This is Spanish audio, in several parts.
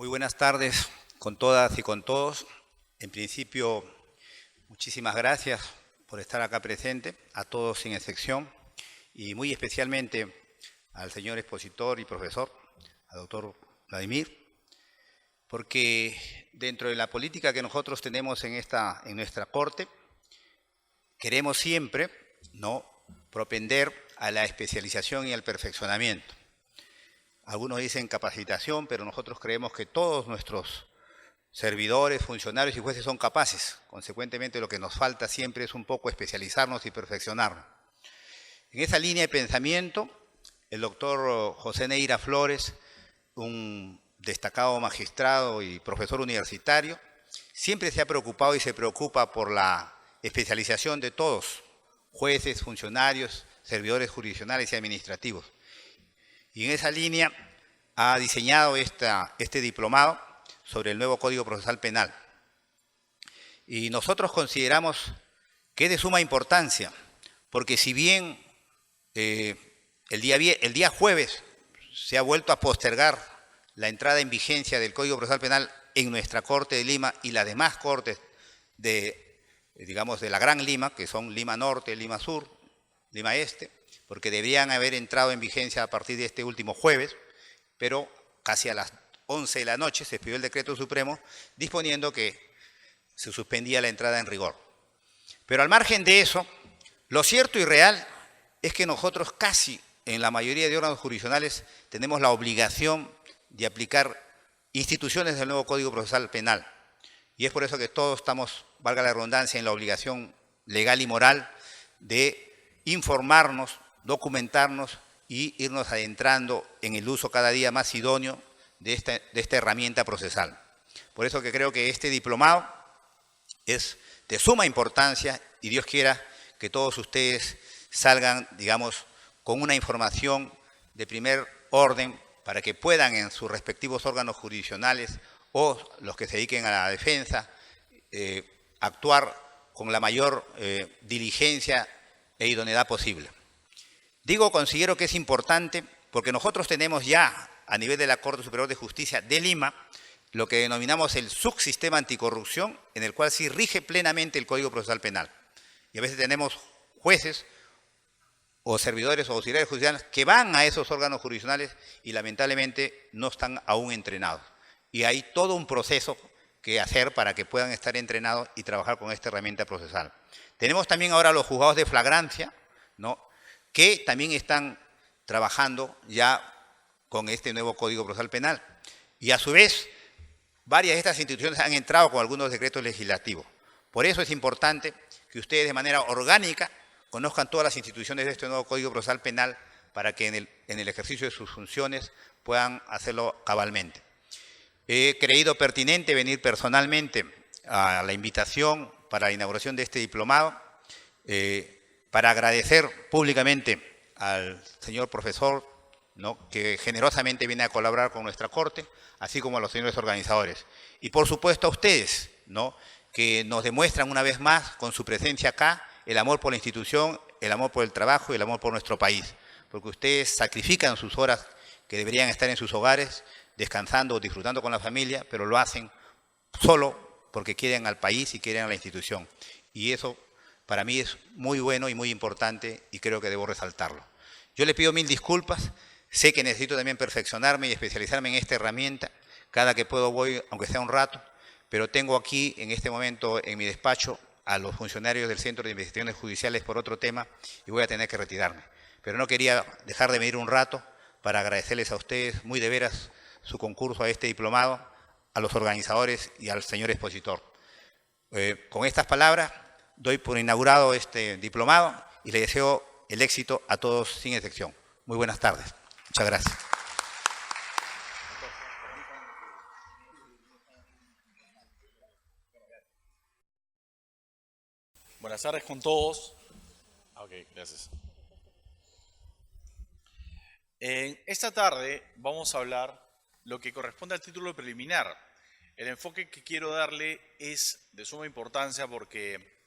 Muy buenas tardes con todas y con todos. En principio, muchísimas gracias por estar acá presente, a todos sin excepción, y muy especialmente al señor expositor y profesor, al doctor Vladimir, porque dentro de la política que nosotros tenemos en nuestra Corte, queremos siempre propender a la especialización y al perfeccionamiento. Algunos dicen capacitación, pero nosotros creemos que todos nuestros servidores, funcionarios y jueces son capaces. Consecuentemente, lo que nos falta siempre es un poco especializarnos y perfeccionarnos. En esa línea de pensamiento, el doctor José Neira Flores, un destacado magistrado y profesor universitario, siempre se ha preocupado y se preocupa por la especialización de todos, jueces, funcionarios, servidores jurisdiccionales y administrativos. Y en esa línea ha diseñado este diplomado sobre el nuevo Código Procesal Penal. Y nosotros consideramos que es de suma importancia, porque si bien el día jueves se ha vuelto a postergar la entrada en vigencia del Código Procesal Penal en nuestra Corte de Lima y las demás cortes de la Gran Lima, que son Lima Norte, Lima Sur, Lima Este, porque deberían haber entrado en vigencia a partir de este último jueves, pero casi a las 11 de la noche se expidió el decreto supremo disponiendo que se suspendía la entrada en rigor. Pero al margen de eso, lo cierto y real es que nosotros casi en la mayoría de órganos jurisdiccionales tenemos la obligación de aplicar instituciones del nuevo Código Procesal Penal. Y es por eso que todos estamos, valga la redundancia, en la obligación legal y moral de informarnos, documentarnos y irnos adentrando en el uso cada día más idóneo de esta herramienta procesal. Por eso que creo que este diplomado es de suma importancia y Dios quiera que todos ustedes salgan, con una información de primer orden para que puedan en sus respectivos órganos jurisdiccionales o los que se dediquen a la defensa actuar con la mayor diligencia e idoneidad posible. Considero que es importante porque nosotros tenemos ya a nivel de la Corte Superior de Justicia de Lima lo que denominamos el subsistema anticorrupción, en el cual sí rige plenamente el Código Procesal Penal. Y a veces tenemos jueces o servidores o auxiliares judiciales que van a esos órganos jurisdiccionales y lamentablemente no están aún entrenados. Y hay todo un proceso que hacer para que puedan estar entrenados y trabajar con esta herramienta procesal. Tenemos también ahora los juzgados de flagrancia, que también están trabajando ya con este nuevo Código Procesal Penal. Y a su vez, varias de estas instituciones han entrado con algunos decretos legislativos. Por eso es importante que ustedes de manera orgánica conozcan todas las instituciones de este nuevo Código Procesal Penal para que en el ejercicio de sus funciones puedan hacerlo cabalmente. He creído pertinente venir personalmente a la invitación para la inauguración de este diplomado, para agradecer públicamente al señor profesor, que generosamente viene a colaborar con nuestra Corte, así como a los señores organizadores. Y por supuesto a ustedes, que nos demuestran una vez más con su presencia acá el amor por la institución, el amor por el trabajo y el amor por nuestro país. Porque ustedes sacrifican sus horas que deberían estar en sus hogares, descansando o disfrutando con la familia, pero lo hacen solo porque quieren al país y quieren a la institución. Y eso para mí es muy bueno y muy importante y creo que debo resaltarlo. Yo le pido mil disculpas, sé que necesito también perfeccionarme y especializarme en esta herramienta. Cada que puedo voy, aunque sea un rato, pero tengo aquí en este momento en mi despacho a los funcionarios del Centro de Investigaciones Judiciales por otro tema y voy a tener que retirarme. Pero no quería dejar de venir un rato para agradecerles a ustedes muy de veras su concurso a este diplomado, a los organizadores y al señor expositor. Con estas palabras doy por inaugurado este diplomado y le deseo el éxito a todos sin excepción. Muy buenas tardes. Muchas gracias. Buenas tardes con todos. Ok, gracias. Esta tarde vamos a hablar lo que corresponde al título preliminar. El enfoque que quiero darle es de suma importancia porque,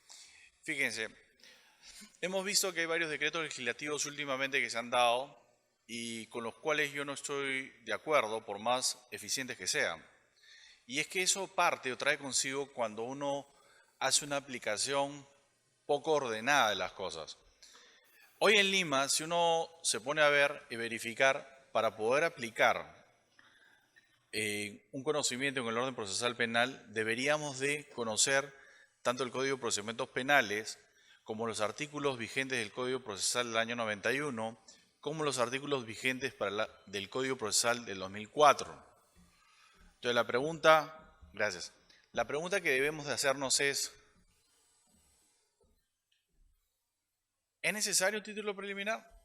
fíjense, hemos visto que hay varios decretos legislativos últimamente que se han dado y con los cuales yo no estoy de acuerdo, por más eficientes que sean. Y es que eso parte o trae consigo cuando uno hace una aplicación poco ordenada de las cosas. Hoy en Lima, si uno se pone a ver y verificar, para poder aplicar un conocimiento en el orden procesal penal, deberíamos de conocer tanto el Código de Procedimientos Penales como los artículos vigentes del Código Procesal del año 91, como los artículos vigentes del Código Procesal del 2004. Entonces la pregunta que debemos de hacernos es, ¿es necesario un título preliminar?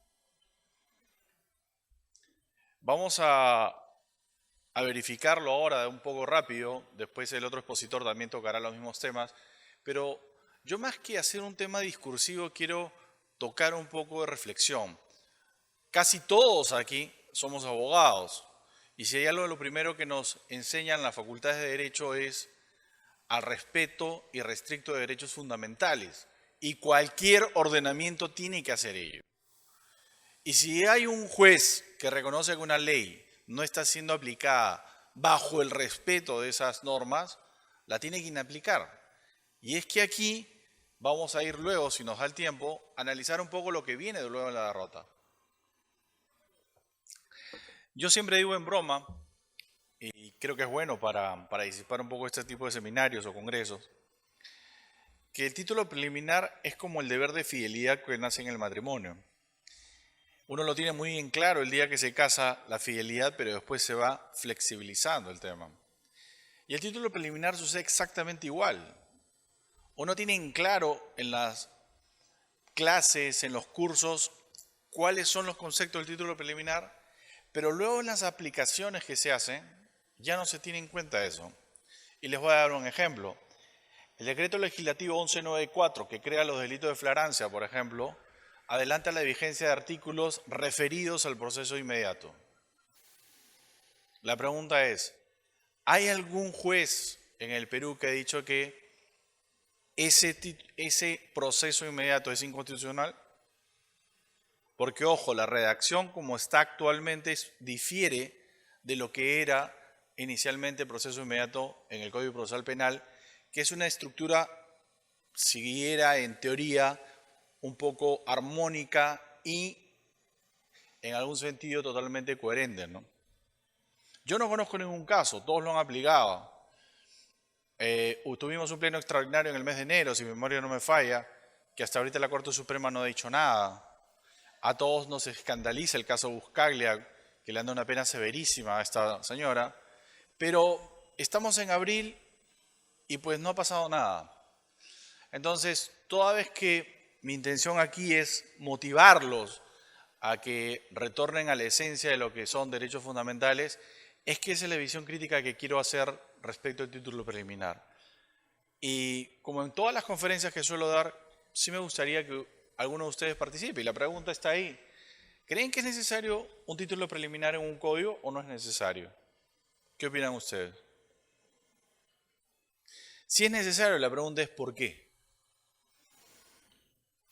Vamos a verificarlo ahora un poco rápido, después el otro expositor también tocará los mismos temas, pero yo más que hacer un tema discursivo quiero tocar un poco de reflexión. Casi todos aquí somos abogados y si hay algo de lo primero que nos enseñan las facultades de Derecho es al respeto irrestricto de derechos fundamentales y cualquier ordenamiento tiene que hacer ello. Y si hay un juez que reconoce que una ley no está siendo aplicada bajo el respeto de esas normas, la tiene que inaplicar. Y es que aquí vamos a ir luego, si nos da el tiempo, a analizar un poco lo que viene de luego en la derrota. Yo siempre digo en broma, y creo que es bueno para disipar un poco este tipo de seminarios o congresos, que el título preliminar es como el deber de fidelidad que nace en el matrimonio. Uno lo tiene muy en claro el día que se casa la fidelidad, pero después se va flexibilizando el tema. Y el título preliminar sucede exactamente igual. Uno tiene en claro en las clases, en los cursos, cuáles son los conceptos del título preliminar, pero luego en las aplicaciones que se hacen, ya no se tiene en cuenta eso. Y les voy a dar un ejemplo. El decreto legislativo 1194, que crea los delitos de flagrancia, por ejemplo, adelanta la vigencia de artículos referidos al proceso inmediato. La pregunta es, ¿hay algún juez en el Perú que ha dicho que ese proceso inmediato es inconstitucional? Porque, ojo, la redacción como está actualmente difiere de lo que era inicialmente el proceso inmediato en el Código Procesal Penal, que es una estructura, si era en teoría, un poco armónica y en algún sentido totalmente coherente, ¿no? Yo no conozco ningún caso, todos lo han aplicado. Tuvimos un pleno extraordinario en el mes de enero, si mi memoria no me falla, que hasta ahorita la Corte Suprema no ha dicho nada. A todos nos escandaliza el caso Buscaglia, que le han dado una pena severísima a esta señora, pero estamos en abril y pues no ha pasado nada. Entonces, toda vez que mi intención aquí es motivarlos a que retornen a la esencia de lo que son derechos fundamentales, es que esa es la visión crítica que quiero hacer respecto al título preliminar. Y como en todas las conferencias que suelo dar, sí me gustaría que alguno de ustedes participe. Y la pregunta está ahí. ¿Creen que es necesario un título preliminar en un código o no es necesario? ¿Qué opinan ustedes? Si es necesario, la pregunta es ¿por qué?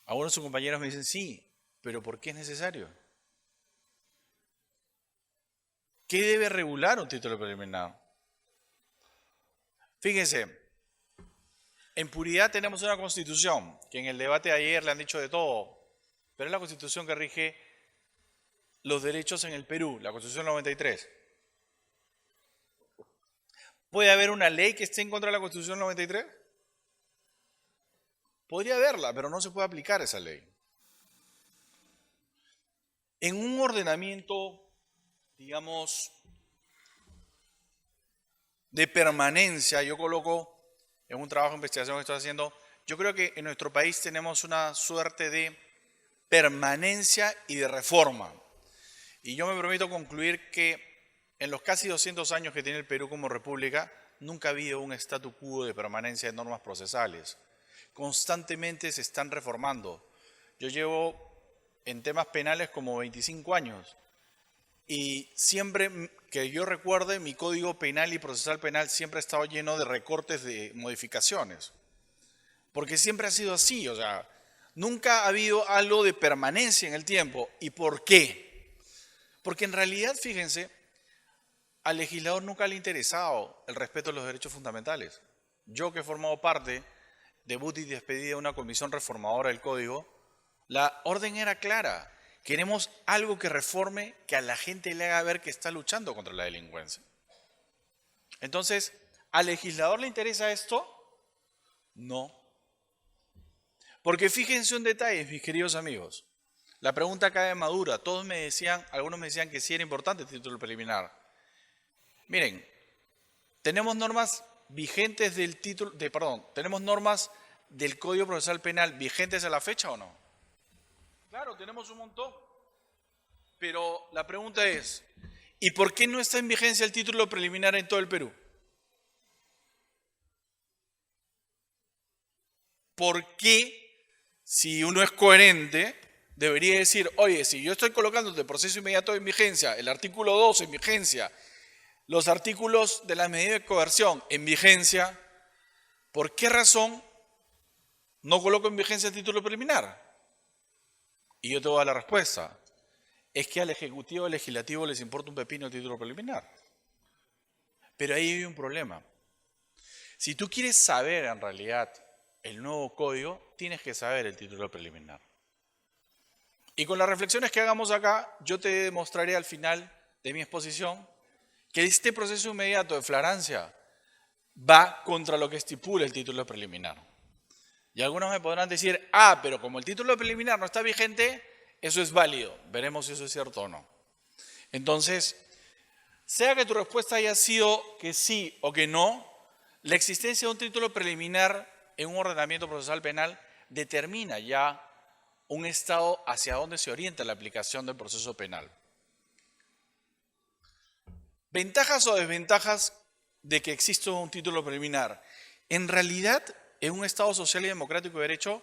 Algunos de sus compañeros me dicen, sí, pero ¿por qué es necesario? ¿Qué debe regular un título preliminar? Fíjense, en puridad tenemos una constitución, que en el debate de ayer le han dicho de todo, pero es la constitución que rige los derechos en el Perú, la constitución 93. ¿Puede haber una ley que esté en contra de la constitución 93? Podría haberla, pero no se puede aplicar esa ley. En un ordenamiento, digamos, de permanencia, yo coloco en un trabajo de investigación que estoy haciendo, yo creo que en nuestro país tenemos una suerte de permanencia y de reforma. Y yo me permito concluir que en los casi 200 años que tiene el Perú como república, nunca ha habido un statu quo de permanencia de normas procesales. Constantemente se están reformando. Yo llevo en temas penales como 25 años y siempre que yo recuerde mi código penal y procesal penal siempre ha estado lleno de recortes de modificaciones. Porque siempre ha sido así, o sea, nunca ha habido algo de permanencia en el tiempo. ¿Y por qué? Porque en realidad, fíjense, al legislador nunca le ha interesado el respeto a los derechos fundamentales. Yo que he formado parte, debut y despedida de una comisión reformadora del Código, la orden era clara. Queremos algo que reforme, que a la gente le haga ver que está luchando contra la delincuencia. Entonces, ¿al legislador le interesa esto? No. Porque fíjense un detalle, mis queridos amigos. La pregunta acá es madura. Todos me decían, algunos me decían que sí era importante el título preliminar. Miren, tenemos normas vigentes tenemos normas del Código Procesal Penal vigentes a la fecha o no. Claro, tenemos un montón. Pero la pregunta es, ¿y por qué no está en vigencia el título preliminar en todo el Perú? ¿Por qué, si uno es coherente, debería decir, oye, si yo estoy colocando el proceso inmediato en vigencia, el artículo 2 en vigencia, los artículos de la medida de coerción en vigencia, ¿por qué razón no coloco en vigencia el título preliminar? Y yo te voy a dar la respuesta. Es que al Ejecutivo y al Legislativo les importa un pepino el título preliminar. Pero ahí hay un problema. Si tú quieres saber en realidad el nuevo código, tienes que saber el título preliminar. Y con las reflexiones que hagamos acá, yo te demostraré al final de mi exposición que este proceso inmediato de flagrancia va contra lo que estipula el título preliminar. Y algunos me podrán decir, pero como el título preliminar no está vigente, eso es válido. Veremos si eso es cierto o no. Entonces, sea que tu respuesta haya sido que sí o que no, la existencia de un título preliminar en un ordenamiento procesal penal determina ya un estado hacia dónde se orienta la aplicación del proceso penal. ¿Ventajas o desventajas de que exista un título preliminar? En realidad, en un Estado social y democrático de derecho,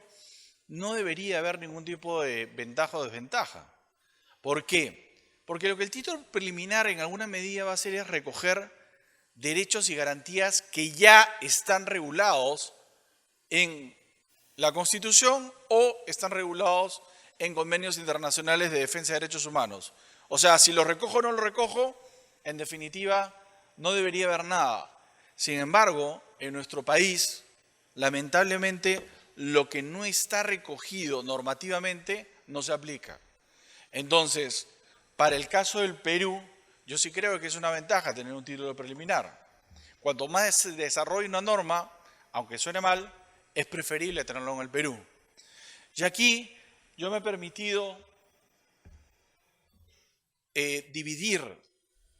no debería haber ningún tipo de ventaja o desventaja. ¿Por qué? Porque lo que el título preliminar en alguna medida va a hacer es recoger derechos y garantías que ya están regulados en la Constitución o están regulados en convenios internacionales de defensa de derechos humanos. O sea, si lo recojo o no lo recojo, en definitiva, no debería haber nada. Sin embargo, en nuestro país, lamentablemente, lo que no está recogido normativamente no se aplica. Entonces, para el caso del Perú, yo sí creo que es una ventaja tener un título preliminar. Cuanto más se desarrolle una norma, aunque suene mal, es preferible tenerlo en el Perú. Y aquí yo me he permitido dividir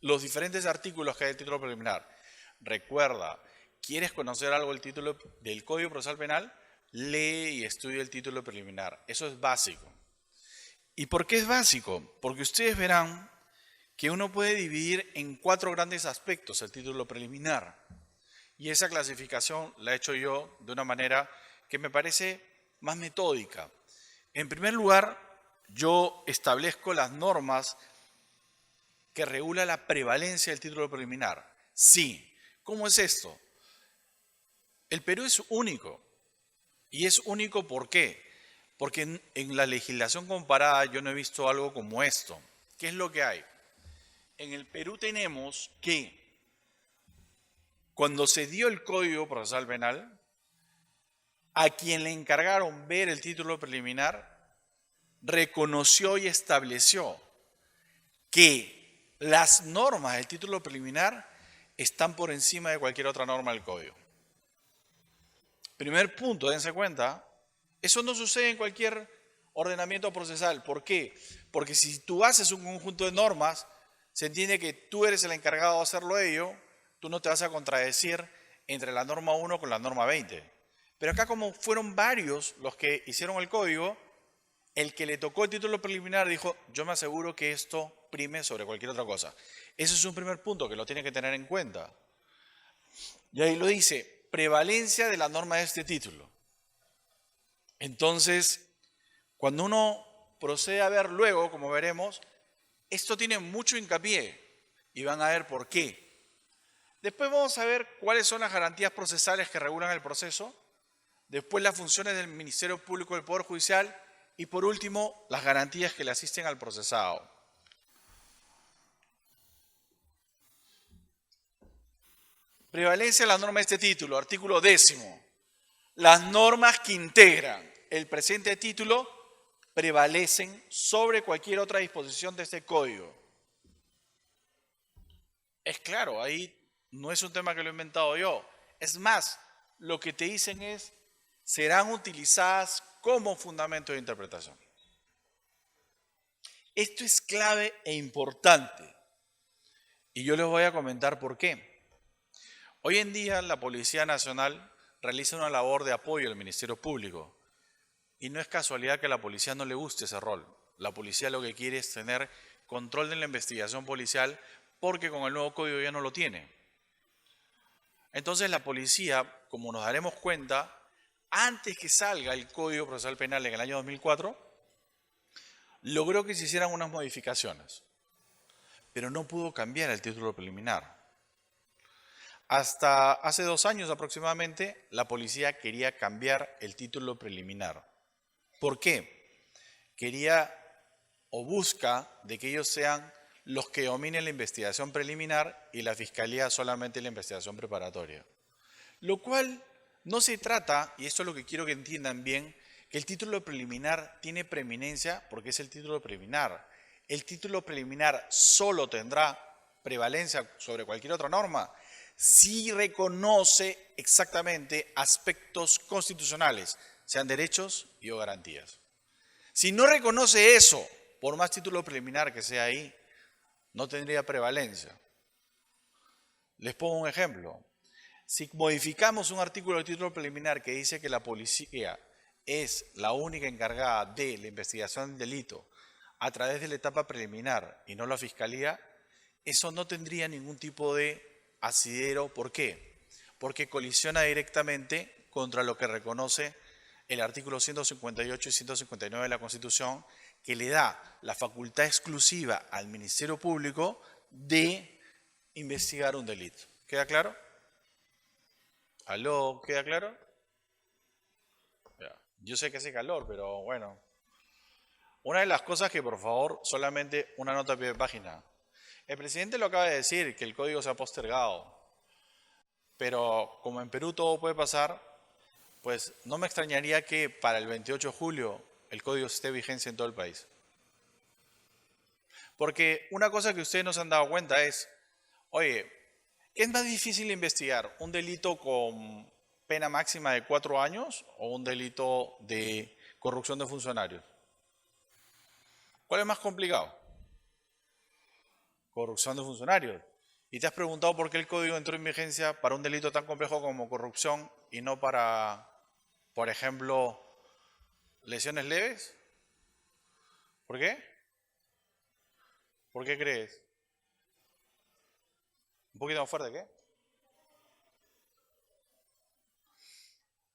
los diferentes artículos que hay del título preliminar. Recuerda, ¿quieres conocer algo del título del Código Procesal Penal? Lee y estudia el título preliminar. Eso es básico. ¿Y por qué es básico? Porque ustedes verán que uno puede dividir en 4 grandes aspectos el título preliminar. Y esa clasificación la he hecho yo de una manera que me parece más metódica. En primer lugar, yo establezco las normas que regulan la prevalencia del título preliminar. Sí. ¿Cómo es esto? El Perú es único. Y es único ¿por qué? Porque en la legislación comparada yo no he visto algo como esto. ¿Qué es lo que hay? En el Perú tenemos que cuando se dio el Código Procesal Penal, a quien le encargaron ver el título preliminar, reconoció y estableció que las normas del título preliminar están por encima de cualquier otra norma del Código. Primer punto, dense cuenta, eso no sucede en cualquier ordenamiento procesal. ¿Por qué? Porque si tú haces un conjunto de normas, se entiende que tú eres el encargado de hacerlo ello, tú no te vas a contradecir entre la norma 1 con la norma 20. Pero acá como fueron varios los que hicieron el código, el que le tocó el título preliminar dijo, yo me aseguro que esto prime sobre cualquier otra cosa. Ese es un primer punto que lo tiene que tener en cuenta. Y ahí lo dice, prevalencia de la norma de este título. Entonces, cuando uno procede a ver luego, como veremos, esto tiene mucho hincapié y van a ver por qué. Después vamos a ver cuáles son las garantías procesales que regulan el proceso, después las funciones del Ministerio Público del Poder Judicial y por último las garantías que le asisten al procesado. Prevalencia de la norma de este título, artículo 10º. Las normas que integran el presente título prevalecen sobre cualquier otra disposición de este código. Es claro, ahí no es un tema que lo he inventado yo. Es más, lo que te dicen es, serán utilizadas como fundamento de interpretación. Esto es clave e importante. Y yo les voy a comentar por qué. Hoy en día la Policía Nacional realiza una labor de apoyo al Ministerio Público. Y no es casualidad que a la policía no le guste ese rol. La policía lo que quiere es tener control de la investigación policial porque con el nuevo código ya no lo tiene. Entonces la policía, como nos daremos cuenta, antes que salga el Código Procesal Penal en el año 2004, logró que se hicieran unas modificaciones, pero no pudo cambiar el título preliminar. Hasta hace 2 años aproximadamente, la policía quería cambiar el título preliminar. ¿Por qué? Quería o busca de que ellos sean los que dominen la investigación preliminar y la fiscalía solamente la investigación preparatoria. Lo cual no se trata, y esto es lo que quiero que entiendan bien, que el título preliminar tiene preeminencia porque es el título preliminar. El título preliminar solo tendrá prevalencia sobre cualquier otra norma si reconoce exactamente aspectos constitucionales, sean derechos y o garantías. Si no reconoce eso, por más título preliminar que sea ahí, no tendría prevalencia. Les pongo un ejemplo. Si modificamos un artículo del título preliminar que dice que la policía es la única encargada de la investigación del delito a través de la etapa preliminar y no la fiscalía, eso no tendría ningún tipo de asidero. ¿Por qué? Porque colisiona directamente contra lo que reconoce el artículo 158 y 159 de la Constitución, que le da la facultad exclusiva al Ministerio Público de investigar un delito. ¿Queda claro? ¿Aló? ¿Queda claro? Ya. Yo sé que hace calor, pero bueno. Una de las cosas que, por favor, solamente una nota a pie de página. El presidente lo acaba de decir, que el código se ha postergado. Pero como en Perú todo puede pasar, pues no me extrañaría que para el 28 de julio el código esté en vigencia en todo el país. Porque una cosa que ustedes no se han dado cuenta es, oye, ¿qué es más difícil investigar? ¿Un delito con pena máxima de 4 años o un delito de corrupción de funcionarios? ¿Cuál es más complicado? Corrupción de funcionarios. ¿Y te has preguntado por qué el código entró en vigencia para un delito tan complejo como corrupción y no para, por ejemplo, lesiones leves? ¿Por qué? ¿Por qué crees? ¿Un poquito más fuerte, qué?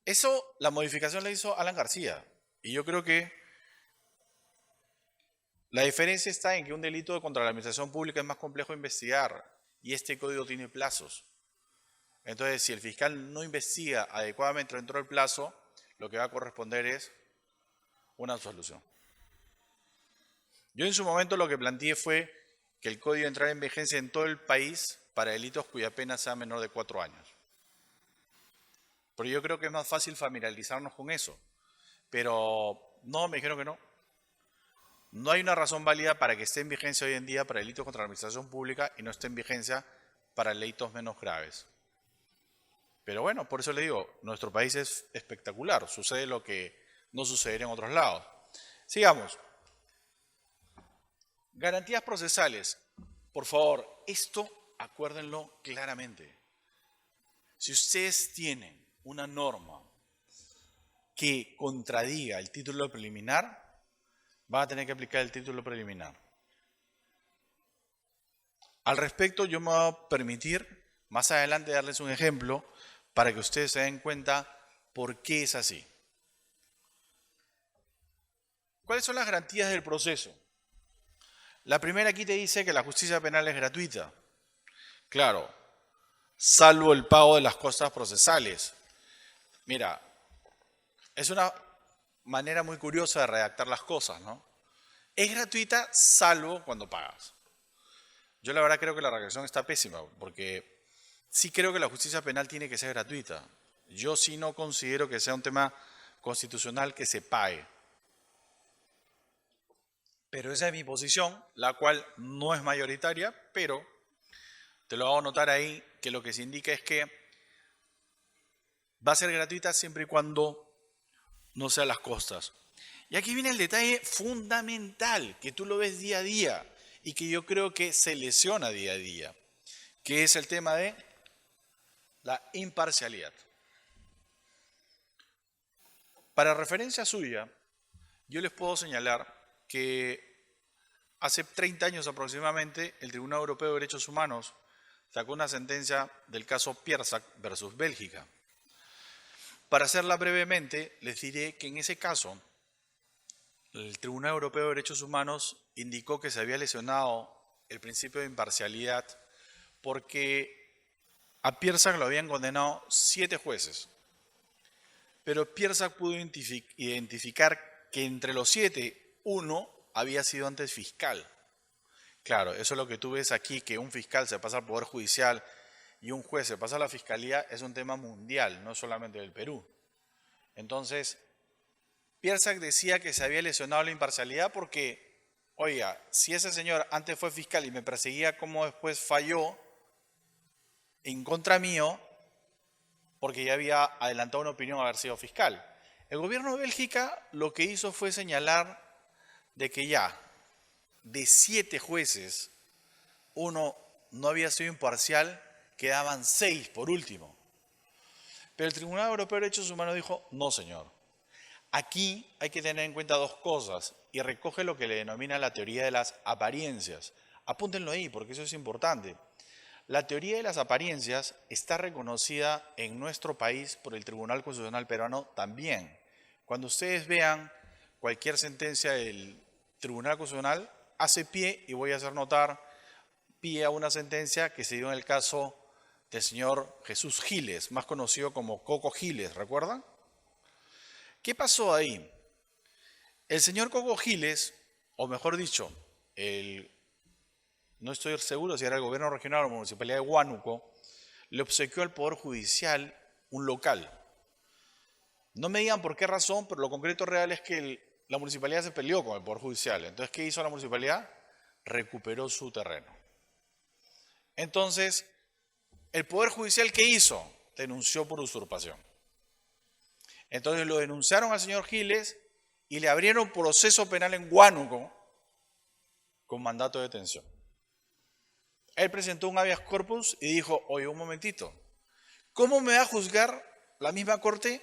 Eso, la modificación la hizo Alan García. Y yo creo que la diferencia está en que un delito contra la administración pública es más complejo de investigar y este código tiene plazos. Entonces, si el fiscal no investiga adecuadamente dentro del plazo, lo que va a corresponder es una absolución. Yo en su momento lo que planteé fue que el código entrara en vigencia en todo el país para delitos cuya pena sea menor de 4 años. Pero yo creo que es más fácil familiarizarnos con eso. Pero no, me dijeron que no. No hay una razón válida para que esté en vigencia hoy en día para delitos contra la administración pública y no esté en vigencia para delitos menos graves. Pero bueno, por eso le digo, nuestro país es espectacular. Sucede lo que no sucedería en otros lados. Sigamos. Garantías procesales. Por favor, esto acuérdenlo claramente. Si ustedes tienen una norma que contradiga el título preliminar, van a tener que aplicar el título preliminar. Al respecto, yo me voy a permitir más adelante darles un ejemplo para que ustedes se den cuenta por qué es así. ¿Cuáles son las garantías del proceso? La primera aquí te dice que la justicia penal es gratuita. Claro, salvo el pago de las costas procesales. Mira, es una manera muy curiosa de redactar las cosas, ¿no? Es gratuita salvo cuando pagas. Yo la verdad creo que la redacción está pésima, porque sí creo que la justicia penal tiene que ser gratuita. Yo sí no considero que sea un tema constitucional que se pague. Pero esa es mi posición, la cual no es mayoritaria, pero te lo hago notar ahí, que lo que se indica es que va a ser gratuita siempre y cuando no sea a las costas. Y aquí viene el detalle fundamental, que tú lo ves día a día y que yo creo que se lesiona día a día, que es el tema de la imparcialidad. Para referencia suya, yo les puedo señalar que hace 30 años aproximadamente el Tribunal Europeo de Derechos Humanos sacó una sentencia del caso Piersac versus Bélgica. Para hacerla brevemente, les diré que en ese caso el Tribunal Europeo de Derechos Humanos indicó que se había lesionado el principio de imparcialidad porque a Piersac lo habían condenado 7 jueces. Pero Piersac pudo identificar que entre los 7, uno había sido antes fiscal. Claro, eso es lo que tú ves aquí, que un fiscal se pasa al Poder Judicial y un juez se pasa a la Fiscalía, es un tema mundial, no solamente del Perú. Entonces, Piersac decía que se había lesionado la imparcialidad porque, oiga, si ese señor antes fue fiscal y me perseguía como después falló en contra mío, porque ya había adelantado una opinión haber sido fiscal. El gobierno de Bélgica lo que hizo fue señalar de que ya, de 7 jueces, uno no había sido imparcial, quedaban 6 por último. Pero el Tribunal Europeo de Derechos Humanos dijo, no señor, aquí hay que tener en cuenta 2 cosas y recoge lo que le denomina la teoría de las apariencias. Apúntenlo ahí porque eso es importante. La teoría de las apariencias está reconocida en nuestro país por el Tribunal Constitucional Peruano también. Cuando ustedes vean cualquier sentencia del Tribunal Constitucional, hace pie, y voy a hacer notar, pie a una sentencia que se dio en el caso del señor Jesús Giles, más conocido como Coco Giles, ¿recuerdan? ¿Qué pasó ahí? El señor Coco Giles, o mejor dicho, no estoy seguro si era el gobierno regional o la municipalidad de Huánuco, le obsequió al Poder Judicial un local. No me digan por qué razón, pero lo concreto real es que la municipalidad se peleó con el Poder Judicial. Entonces, ¿qué hizo la municipalidad? Recuperó su terreno. Entonces, ¿el Poder Judicial qué hizo? Denunció por usurpación. Entonces lo denunciaron al señor Giles y le abrieron proceso penal en Huánuco con mandato de detención. Él presentó un habeas corpus y dijo, oye, un momentito, ¿cómo me va a juzgar la misma corte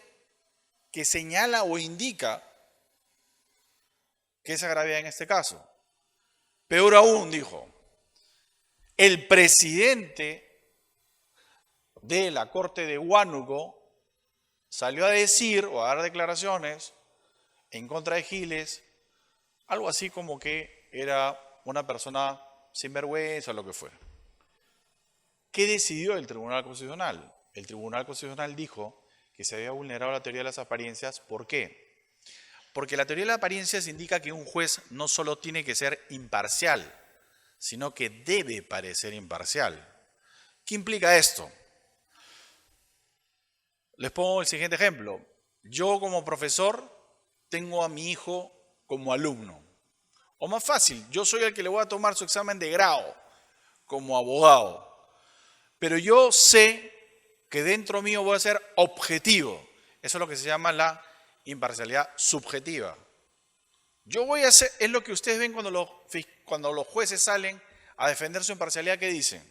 que señala o indica que es agravada en este caso? Peor aún, dijo, el presidente de la corte de Huánuco salió a decir o a dar declaraciones en contra de Giles, algo así como que era una persona sin vergüenza o lo que fuera. ¿Qué decidió el Tribunal Constitucional? El Tribunal Constitucional dijo que se había vulnerado la teoría de las apariencias. ¿Por qué? Porque la teoría de las apariencias indica que un juez no solo tiene que ser imparcial, sino que debe parecer imparcial. ¿Qué implica esto? Les pongo el siguiente ejemplo. Yo como profesor tengo a mi hijo como alumno. O más fácil, yo soy el que le voy a tomar su examen de grado como abogado. Pero yo sé que dentro mío voy a ser objetivo. Eso es lo que se llama la imparcialidad subjetiva. Yo voy a hacer, es lo que ustedes ven cuando los jueces salen a defender su imparcialidad, ¿qué dicen?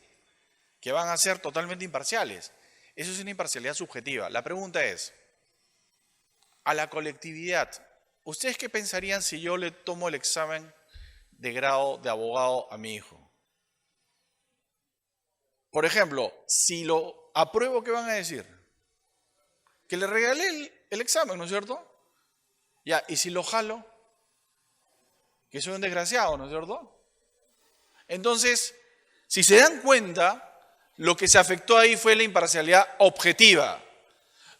Que van a ser totalmente imparciales. Eso es una imparcialidad subjetiva. La pregunta es, a la colectividad, ¿ustedes qué pensarían si yo le tomo el examen de grado de abogado a mi hijo? Por ejemplo, si lo apruebo, ¿qué van a decir? Que le regalé el examen, ¿no es cierto? Ya, y si lo jalo, que soy un desgraciado, ¿no es cierto? Entonces, si se dan cuenta, lo que se afectó ahí fue la imparcialidad objetiva.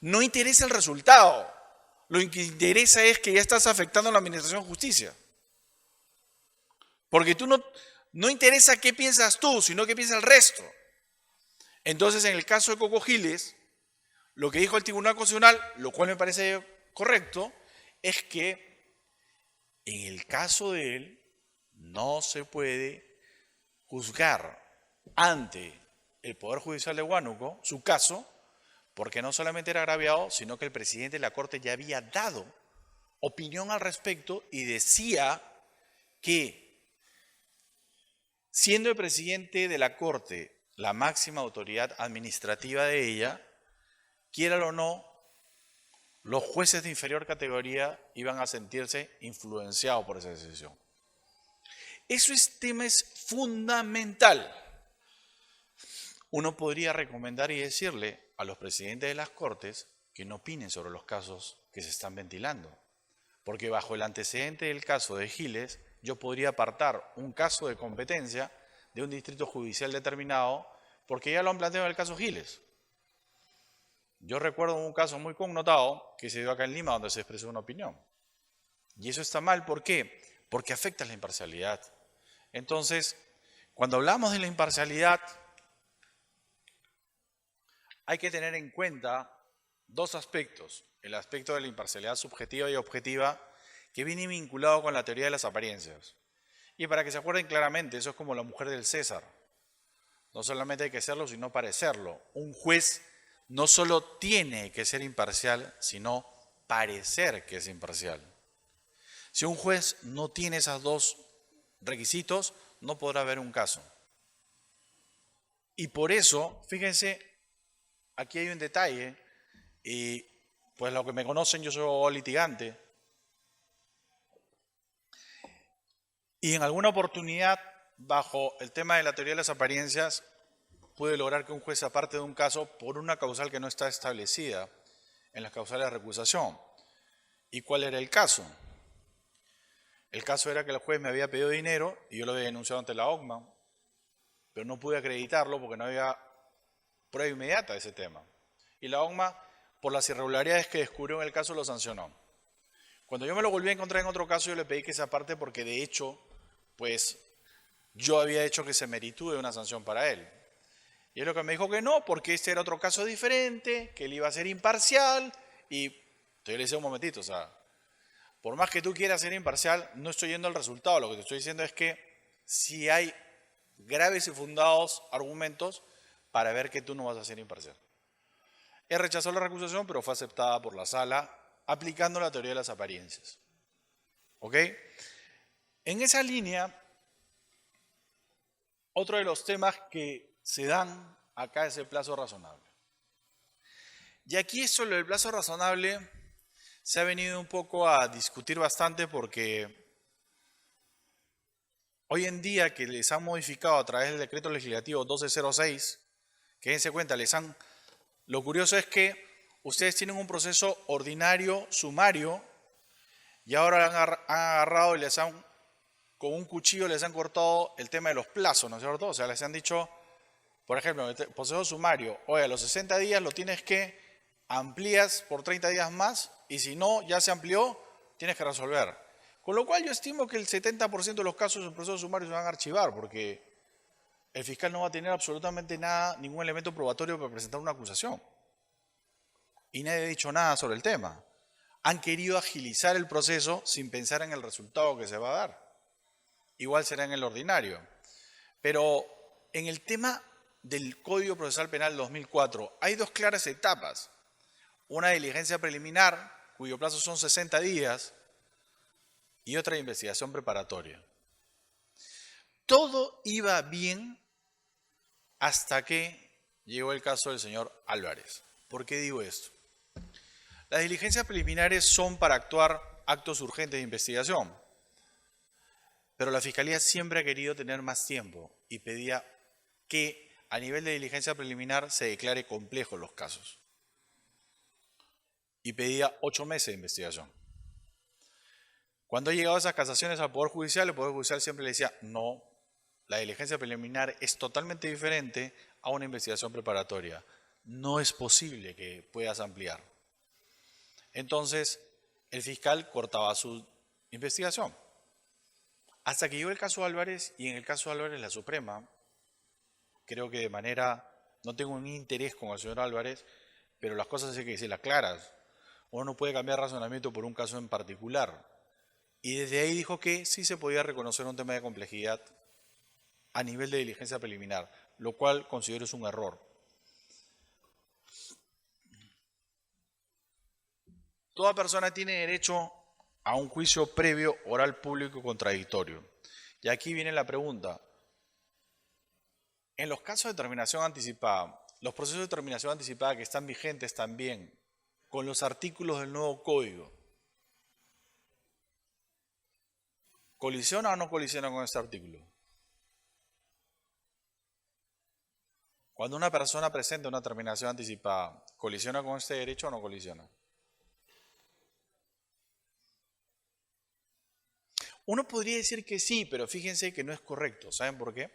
No interesa el resultado. Lo que interesa es que ya estás afectando a la administración de justicia. Porque tú no interesa qué piensas tú, sino qué piensa el resto. Entonces, en el caso de Coco Giles, lo que dijo el Tribunal Constitucional, lo cual me parece correcto, es que en el caso de él no se puede juzgar ante el Poder Judicial de Huánuco su caso, porque no solamente era agraviado, sino que el presidente de la Corte ya había dado opinión al respecto y decía que, siendo el presidente de la Corte la máxima autoridad administrativa de ella, quiera o no, los jueces de inferior categoría iban a sentirse influenciados por esa decisión. Ese tema es fundamental. Uno podría recomendar y decirle a los presidentes de las Cortes que no opinen sobre los casos que se están ventilando. Porque bajo el antecedente del caso de Giles, yo podría apartar un caso de competencia de un distrito judicial determinado, porque ya lo han planteado en el caso Giles. Yo recuerdo un caso muy connotado que se dio acá en Lima, donde se expresó una opinión. Y eso está mal, ¿por qué? Porque afecta la imparcialidad. Entonces, cuando hablamos de la imparcialidad, hay que tener en cuenta dos aspectos. El aspecto de la imparcialidad subjetiva y objetiva, que viene vinculado con la teoría de las apariencias. Y para que se acuerden claramente, eso es como la mujer del César. No solamente hay que serlo, sino parecerlo. Un juez no solo tiene que ser imparcial, sino parecer que es imparcial. Si un juez no tiene esos dos requisitos, no podrá haber un caso. Y por eso, fíjense, aquí hay un detalle, y pues los que me conocen, yo soy litigante, y en alguna oportunidad, bajo el tema de la teoría de las apariencias, pude lograr que un juez aparte de un caso por una causal que no está establecida en las causales de recusación. ¿Y cuál era el caso? El caso era que el juez me había pedido dinero y yo lo había denunciado ante la OCMA, pero no pude acreditarlo porque no había prueba inmediata de ese tema. Y la OCMA, por las irregularidades que descubrió en el caso, lo sancionó. Cuando yo me lo volví a encontrar en otro caso, yo le pedí que se aparte porque de hecho, pues yo había hecho que se meritúe una sanción para él. Y es lo que me dijo que no, porque este era otro caso diferente, que él iba a ser imparcial. Y yo le decía un momentito, o sea, por más que tú quieras ser imparcial, no estoy yendo al resultado. Lo que te estoy diciendo es que si hay graves y fundados argumentos para ver que tú no vas a ser imparcial. Él rechazó la recusación, pero fue aceptada por la sala aplicando la teoría de las apariencias. ¿Ok? En esa línea, otro de los temas que se dan acá es el plazo razonable. Y aquí esto, lo del plazo razonable, se ha venido un poco a discutir bastante porque hoy en día que les han modificado a través del decreto legislativo 1206, que dense cuenta, lo curioso es que ustedes tienen un proceso ordinario, sumario, y ahora han agarrado y con un cuchillo les han cortado el tema de los plazos, ¿no es cierto? O sea, les han dicho, por ejemplo, en el proceso sumario, oye, a los 60 días lo tienes que amplías por 30 días más, y si no, ya se amplió, tienes que resolver. Con lo cual yo estimo que el 70% de los casos en proceso sumario se van a archivar, porque el fiscal no va a tener absolutamente nada, ningún elemento probatorio para presentar una acusación. Y nadie ha dicho nada sobre el tema. Han querido agilizar el proceso sin pensar en el resultado que se va a dar. Igual será en el ordinario. Pero en el tema del Código Procesal Penal 2004 hay dos claras etapas. Una diligencia preliminar, cuyo plazo son 60 días, y otra de investigación preparatoria. Todo iba bien hasta que llegó el caso del señor Álvarez. ¿Por qué digo esto? Las diligencias preliminares son para actuar actos urgentes de investigación, pero la Fiscalía siempre ha querido tener más tiempo y pedía que a nivel de diligencia preliminar se declare complejos los casos. Y pedía 8 meses de investigación. Cuando ha llegado esas casaciones al Poder Judicial, el Poder Judicial siempre le decía, no, la diligencia preliminar es totalmente diferente a una investigación preparatoria. No es posible que puedas ampliar. Entonces, el fiscal cortaba su investigación. Hasta que llegó el caso Álvarez, y en el caso Álvarez la Suprema, creo que de manera no tengo un interés con el señor Álvarez, pero las cosas hay que decirlas claras. Uno no puede cambiar razonamiento por un caso en particular. Y desde ahí dijo que sí se podía reconocer un tema de complejidad a nivel de diligencia preliminar, lo cual considero es un error. Toda persona tiene derecho a un juicio previo, oral, público y contradictorio. Y aquí viene la pregunta. En los casos de terminación anticipada, los procesos de terminación anticipada que están vigentes también con los artículos del nuevo código, ¿colisiona o no colisiona con este artículo? Cuando una persona presenta una terminación anticipada, ¿colisiona con este derecho o no colisiona? Uno podría decir que sí, pero fíjense que no es correcto. ¿Saben por qué?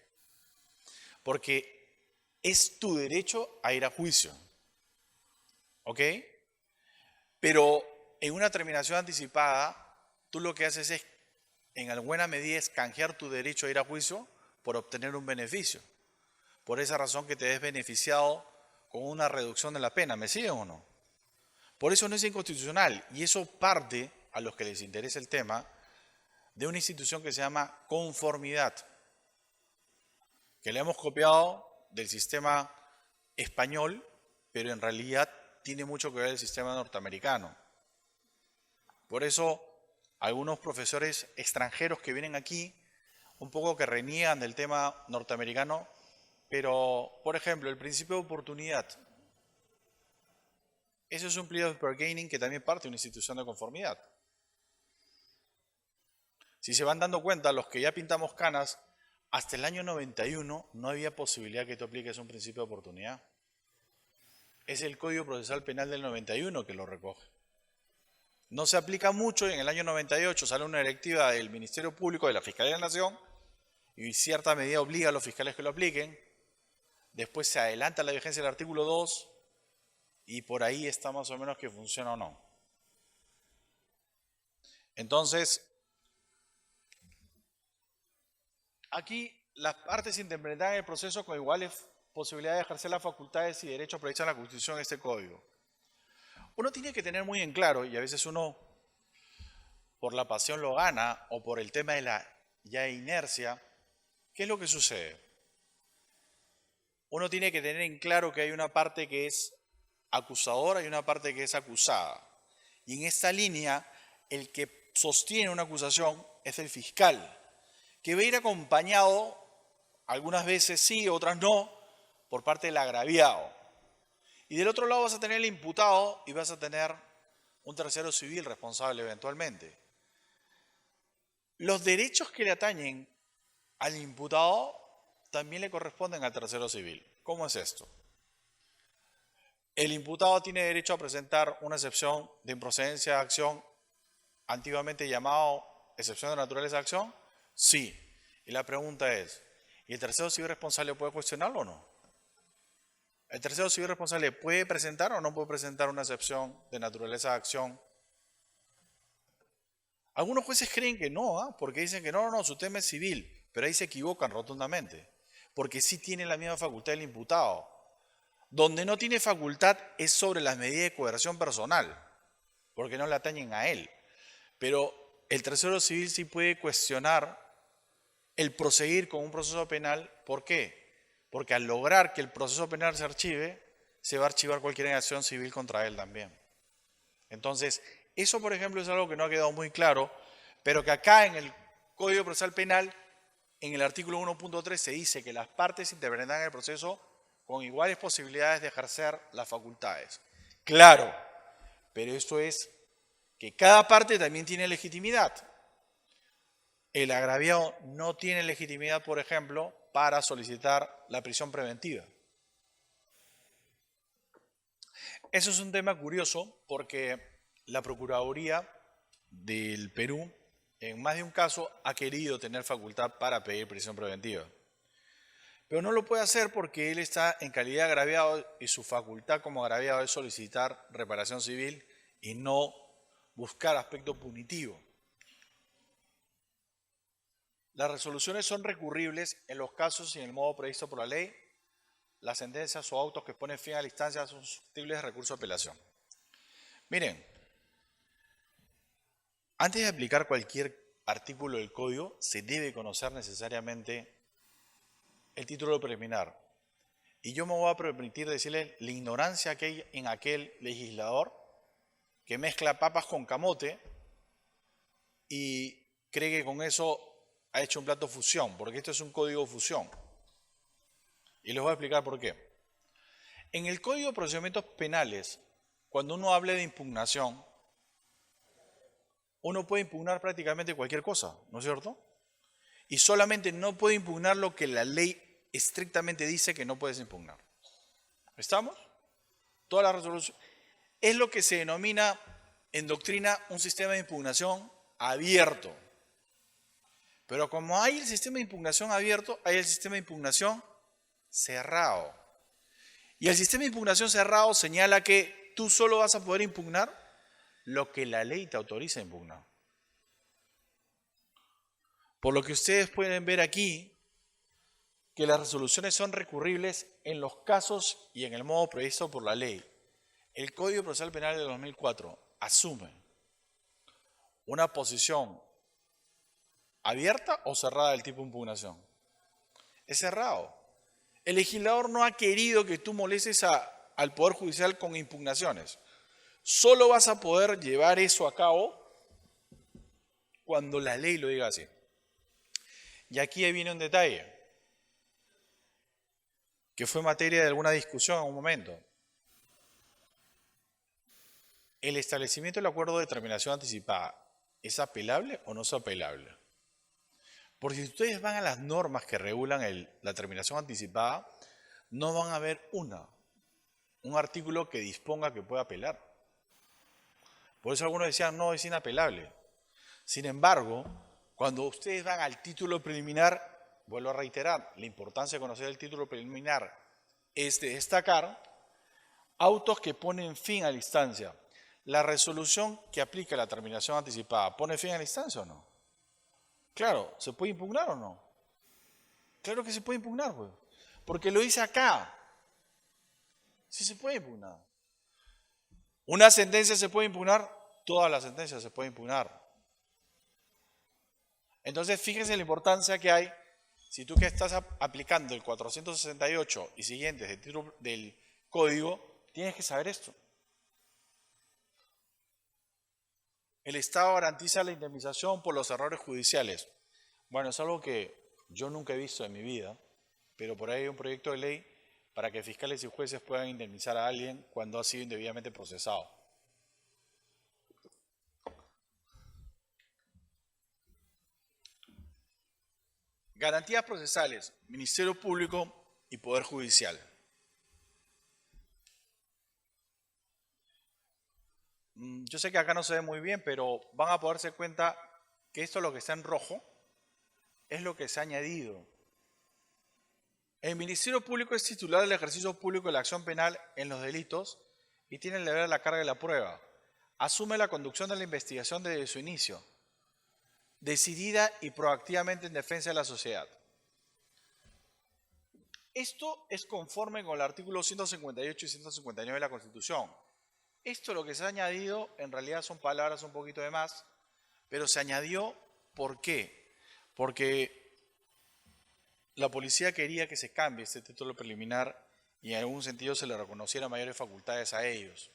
Porque es tu derecho a ir a juicio. ¿Ok? Pero en una terminación anticipada, tú lo que haces es, en alguna medida, es canjear tu derecho a ir a juicio por obtener un beneficio. Por esa razón que te ves beneficiado con una reducción de la pena. ¿Me siguen o no? Por eso no es inconstitucional. Y eso parte, a los que les interesa el tema, de una institución que se llama conformidad, que le hemos copiado del sistema español, pero en realidad tiene mucho que ver el sistema norteamericano. Por eso, algunos profesores extranjeros que vienen aquí, un poco que reniegan del tema norteamericano, pero, por ejemplo, el principio de oportunidad. Eso es un plea of bargaining que también parte de una institución de conformidad. Si se van dando cuenta, los que ya pintamos canas, hasta el año 91 no había posibilidad que tú apliques un principio de oportunidad. Es el Código Procesal Penal del 91 que lo recoge. No se aplica mucho y en el año 98 sale una directiva del Ministerio Público de la Fiscalía de la Nación y en cierta medida obliga a los fiscales que lo apliquen. Después se adelanta la vigencia del artículo 2 y por ahí está más o menos que funciona o no. Entonces, aquí las partes interpretan el proceso con iguales posibilidades de ejercer las facultades y derechos previstos en la Constitución de este código. Uno tiene que tener muy en claro, y a veces uno por la pasión lo gana o por el tema de la ya inercia, ¿qué es lo que sucede? Uno tiene que tener en claro que hay una parte que es acusadora y una parte que es acusada. Y en esta línea, el que sostiene una acusación es el fiscal, que va a ir acompañado, algunas veces sí, otras no, por parte del agraviado. Y del otro lado vas a tener el imputado y vas a tener un tercero civil responsable eventualmente. Los derechos que le atañen al imputado también le corresponden al tercero civil. ¿Cómo es esto? El imputado tiene derecho a presentar una excepción de improcedencia de acción, antiguamente llamado excepción de naturaleza de acción. Sí. Y la pregunta es, ¿y el tercero civil responsable puede cuestionarlo o no? ¿El tercero civil responsable puede presentar o no puede presentar una excepción de naturaleza de acción? Algunos jueces creen que no, porque dicen que no, su tema es civil, pero ahí se equivocan rotundamente, porque sí tiene la misma facultad del imputado. Donde no tiene facultad es sobre las medidas de coerción personal, porque no le atañen a él. Pero el tercero civil sí puede cuestionar el proseguir con un proceso penal. ¿Por qué? Porque al lograr que el proceso penal se archive, se va a archivar cualquier acción civil contra él también. Entonces, eso por ejemplo es algo que no ha quedado muy claro, pero que acá en el Código Procesal Penal, en el artículo 1.3 se dice que las partes intervendrán en el proceso con iguales posibilidades de ejercer las facultades. Claro, pero esto es que cada parte también tiene legitimidad. El agraviado no tiene legitimidad, por ejemplo, para solicitar la prisión preventiva. Eso es un tema curioso porque la Procuraduría del Perú, en más de un caso, ha querido tener facultad para pedir prisión preventiva. Pero no lo puede hacer porque él está en calidad de agraviado y su facultad como agraviado es solicitar reparación civil y no buscar aspecto punitivo. Las resoluciones son recurribles en los casos y en el modo previsto por la ley. las sentencias o autos que ponen fin a la instancia son susceptibles de recurso de apelación. Miren, antes de aplicar cualquier artículo del código, se debe conocer necesariamente el título preliminar. Y yo me voy a permitir decirles la ignorancia que hay en aquel legislador que mezcla papas con camote y cree que con eso ha hecho un plato fusión, porque esto es un código fusión. Y les voy a explicar por qué. En el Código de Procedimientos Penales, cuando uno hable de impugnación, uno puede impugnar prácticamente cualquier cosa, ¿no es cierto? Y solamente no puede impugnar lo que la ley estrictamente dice que no puedes impugnar. ¿Estamos? Toda la resolución. Es lo que se denomina en doctrina un sistema de impugnación abierto. Pero como hay el sistema de impugnación abierto, hay el sistema de impugnación cerrado. Y el sistema de impugnación cerrado señala que tú solo vas a poder impugnar lo que la ley te autoriza a impugnar. Por lo que ustedes pueden ver aquí, que las resoluciones son recurribles en los casos y en el modo previsto por la ley. El Código Procesal Penal de 2004 asume una posición abierta o cerrada del tipo de impugnación. Es cerrado. El legislador no ha querido que tú molestes al Poder Judicial con impugnaciones. Solo vas a poder llevar eso a cabo cuando la ley lo diga así. Y aquí viene un detalle, que fue materia de alguna discusión en un momento. ¿El establecimiento del acuerdo de terminación anticipada es apelable o no es apelable? Porque si ustedes van a las normas que regulan la terminación anticipada, no van a ver un artículo que disponga que pueda apelar. Por eso algunos decían, no, es inapelable. Sin embargo, cuando ustedes van al título preliminar, vuelvo a reiterar, la importancia de conocer el título preliminar es de destacar autos que ponen fin a la instancia. ¿La resolución que aplica la terminación anticipada pone fin a la instancia o no? Claro, ¿se puede impugnar o no? Claro que se puede impugnar, pues. Porque lo dice acá. Sí se puede impugnar. ¿Una sentencia se puede impugnar? Todas las sentencias se pueden impugnar. Entonces, fíjense la importancia que hay. Si tú que estás aplicando el 468 y siguientes del código, tienes que saber esto. El Estado garantiza la indemnización por los errores judiciales. Bueno, es algo que yo nunca he visto en mi vida, pero por ahí hay un proyecto de ley para que fiscales y jueces puedan indemnizar a alguien cuando ha sido indebidamente procesado. Garantías procesales, Ministerio Público y Poder Judicial. Yo sé que acá no se ve muy bien, pero van a poder darse cuenta que esto, lo que está en rojo, es lo que se ha añadido. El Ministerio Público es titular del ejercicio público de la acción penal en los delitos y tiene el deber de la carga de la prueba. Asume la conducción de la investigación desde su inicio, decidida y proactivamente en defensa de la sociedad. Esto es conforme con el artículo 158 y 159 de la Constitución. Esto lo que se ha añadido, en realidad son palabras un poquito de más, pero se añadió, ¿por qué? Porque la policía quería que se cambie este título preliminar y en algún sentido se le reconociera mayores facultades a ellos.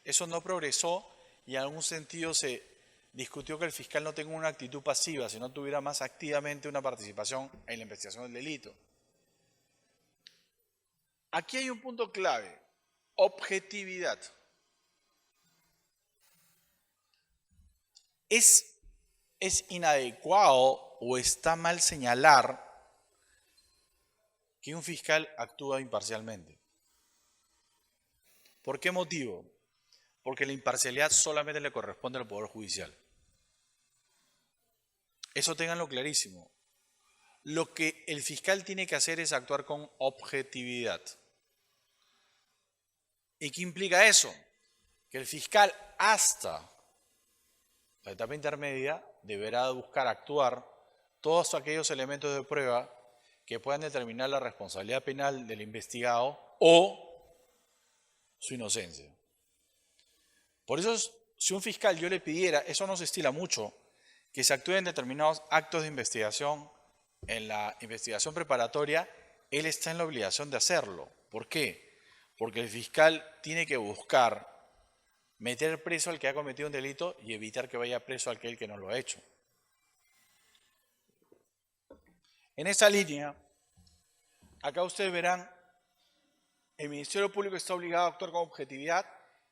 Eso no progresó y en algún sentido se discutió que el fiscal no tenga una actitud pasiva, sino tuviera más activamente una participación en la investigación del delito. Aquí hay un punto clave, objetividad. ¿Es inadecuado o está mal señalar que un fiscal actúa imparcialmente? ¿Por qué motivo? Porque la imparcialidad solamente le corresponde al Poder Judicial. Eso ténganlo clarísimo. Lo que el fiscal tiene que hacer es actuar con objetividad. ¿Y qué implica eso? Que el fiscal hasta la etapa intermedia deberá buscar actuar todos aquellos elementos de prueba que puedan determinar la responsabilidad penal del investigado o su inocencia. Por eso, si un fiscal yo le pidiera, eso no se estila mucho, que se actúen determinados actos de investigación en la investigación preparatoria, él está en la obligación de hacerlo. ¿Por qué? Porque el fiscal tiene que buscar meter preso al que ha cometido un delito y evitar que vaya preso aquel que no lo ha hecho. En esa línea, acá ustedes verán, el Ministerio Público está obligado a actuar con objetividad,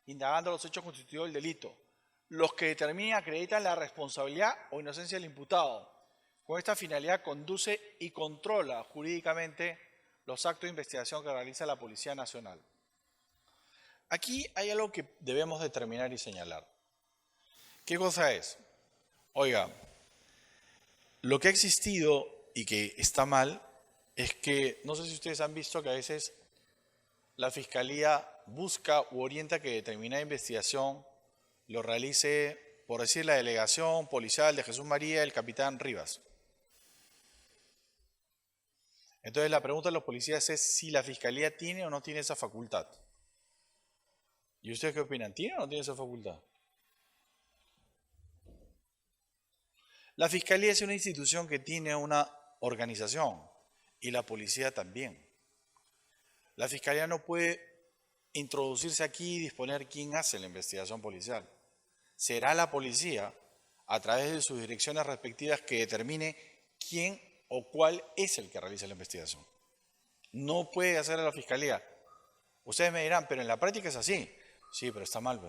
indagando los hechos constitutivos del delito, los que determinen y acreditan la responsabilidad o inocencia del imputado. Con esta finalidad conduce y controla jurídicamente los actos de investigación que realiza la Policía Nacional. Aquí hay algo que debemos determinar y señalar. ¿Qué cosa es? Oiga, lo que ha existido y que está mal es que, no sé si ustedes han visto que a veces la Fiscalía busca u orienta que determinada investigación lo realice, por decir, la delegación policial de Jesús María, el capitán Rivas. Entonces la pregunta de los policías es si la Fiscalía tiene o no tiene esa facultad. ¿Y ustedes qué opinan? ¿Tiene o no tiene esa facultad? La Fiscalía es una institución que tiene una organización y la policía también. La Fiscalía no puede introducirse aquí y disponer quién hace la investigación policial. Será la policía, a través de sus direcciones respectivas, que determine quién o cuál es el que realiza la investigación. No puede hacerlo la Fiscalía. Ustedes me dirán, pero en la práctica es así. Sí, pero está mal.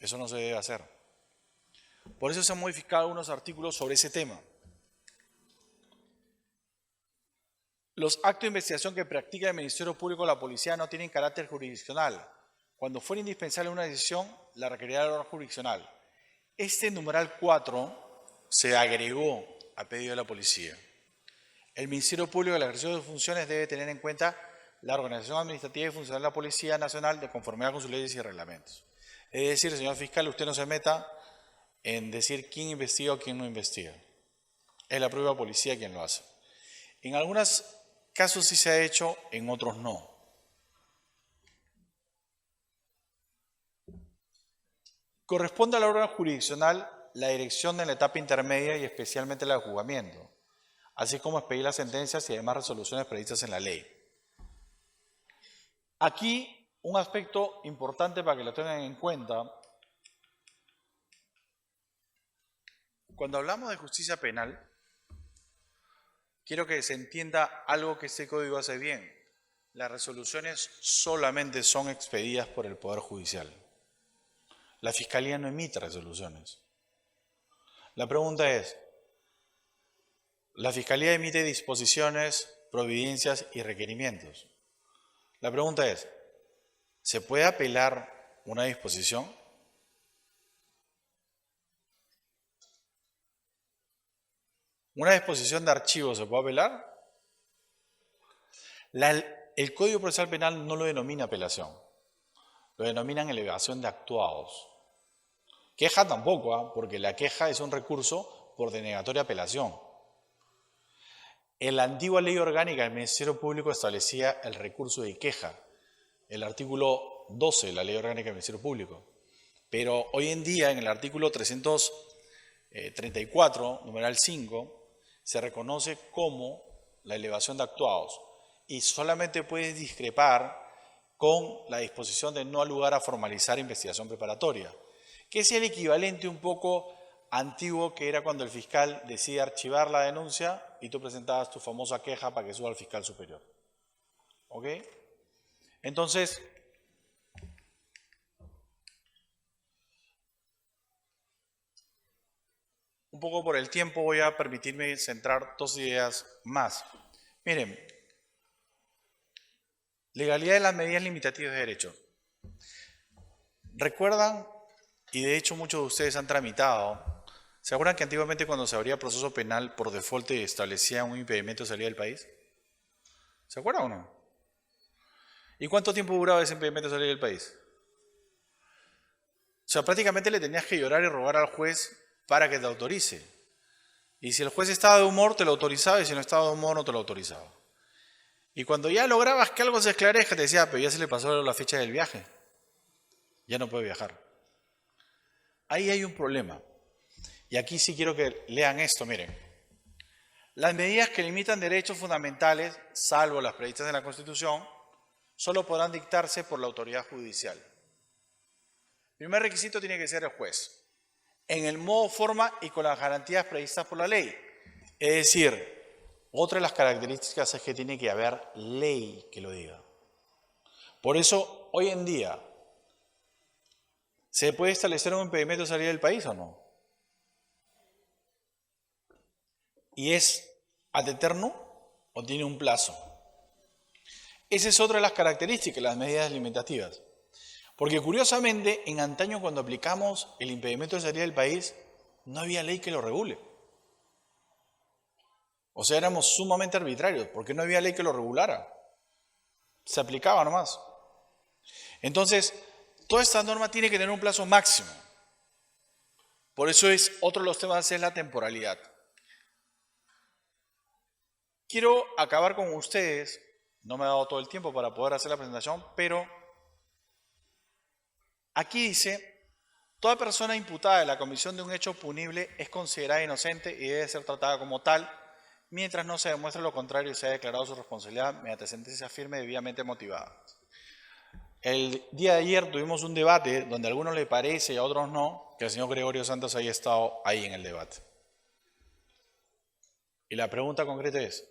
Eso no se debe hacer. Por eso se han modificado algunos artículos sobre ese tema. Los actos de investigación que practica el Ministerio Público o la Policía no tienen carácter jurisdiccional. Cuando fuera indispensable una decisión, la requerirá el órgano jurisdiccional. Este numeral 4 se agregó a pedido de la Policía. El Ministerio Público, en el ejercicio de sus funciones, debe tener en cuenta la organización administrativa y funcional de la Policía Nacional de conformidad con sus leyes y reglamentos. Es decir, señor fiscal, usted no se meta en decir quién investiga o quién no investiga. Es la propia policía quien lo hace. En algunos casos sí se ha hecho, en otros no. Corresponde al órgano jurisdiccional la dirección de la etapa intermedia y especialmente la de juzgamiento, así como expedir las sentencias y demás resoluciones previstas en la ley. Aquí un aspecto importante para que lo tengan en cuenta. Cuando hablamos de justicia penal, quiero que se entienda algo que este código hace bien. Las resoluciones solamente son expedidas por el Poder Judicial. La Fiscalía no emite resoluciones. La pregunta es, la Fiscalía emite disposiciones, providencias y requerimientos. La pregunta es, ¿se puede apelar una disposición? ¿Una disposición de archivo se puede apelar? El Código Procesal Penal no lo denomina apelación, lo denominan elevación de actuados. Queja tampoco, porque la queja es un recurso por denegatoria apelación. En la antigua ley orgánica del Ministerio Público establecía el recurso de queja, el artículo 12 de la ley orgánica del Ministerio Público. Pero hoy en día, en el artículo 334, numeral 5, se reconoce como la elevación de actuados y solamente puede discrepar con la disposición de no lugar a formalizar investigación preparatoria, que es el equivalente un poco antiguo que era cuando el fiscal decide archivar la denuncia y tú presentabas tu famosa queja para que suba al fiscal superior. ¿Ok? Entonces, un poco por el tiempo voy a permitirme centrar dos ideas más. Miren, legalidad de las medidas limitativas de derecho. ¿Recuerdan? Y de hecho muchos de ustedes han tramitado. ¿Se acuerdan que antiguamente cuando se abría proceso penal por default establecía un impedimento de salida del país? ¿Se acuerdan o no? ¿Y cuánto tiempo duraba ese impedimento de salida del país? O sea, prácticamente le tenías que llorar y rogar al juez para que te autorice. Y si el juez estaba de humor, te lo autorizaba, y si no estaba de humor, no te lo autorizaba. Y cuando ya lograbas que algo se esclarezca, te decía, pero ya se le pasó la fecha del viaje. Ya no puede viajar. Ahí hay un problema. Y aquí sí quiero que lean esto, miren. Las medidas que limitan derechos fundamentales, salvo las previstas en la Constitución, solo podrán dictarse por la autoridad judicial. El primer requisito tiene que ser el juez, en el modo, forma y con las garantías previstas por la ley. Es decir, otra de las características es que tiene que haber ley que lo diga. Por eso, hoy en día, ¿se puede establecer un impedimento de salir del país o no? ¿Y es ad eterno o tiene un plazo? Esa es otra de las características, las medidas limitativas. Porque curiosamente, en antaño cuando aplicamos el impedimento de salida del país, no había ley que lo regule. O sea, éramos sumamente arbitrarios, porque no había ley que lo regulara. Se aplicaba nomás. Entonces, toda esta norma tiene que tener un plazo máximo. Por eso es otro de los temas es la temporalidad. Quiero acabar con ustedes, no me ha dado todo el tiempo para poder hacer la presentación, pero aquí dice, toda persona imputada de la comisión de un hecho punible es considerada inocente y debe ser tratada como tal, mientras no se demuestre lo contrario y se haya declarado su responsabilidad mediante sentencia firme debidamente motivada. El día de ayer tuvimos un debate donde a algunos les parece y a otros no, que el señor Gregorio Santos haya estado ahí en el debate. Y la pregunta concreta es,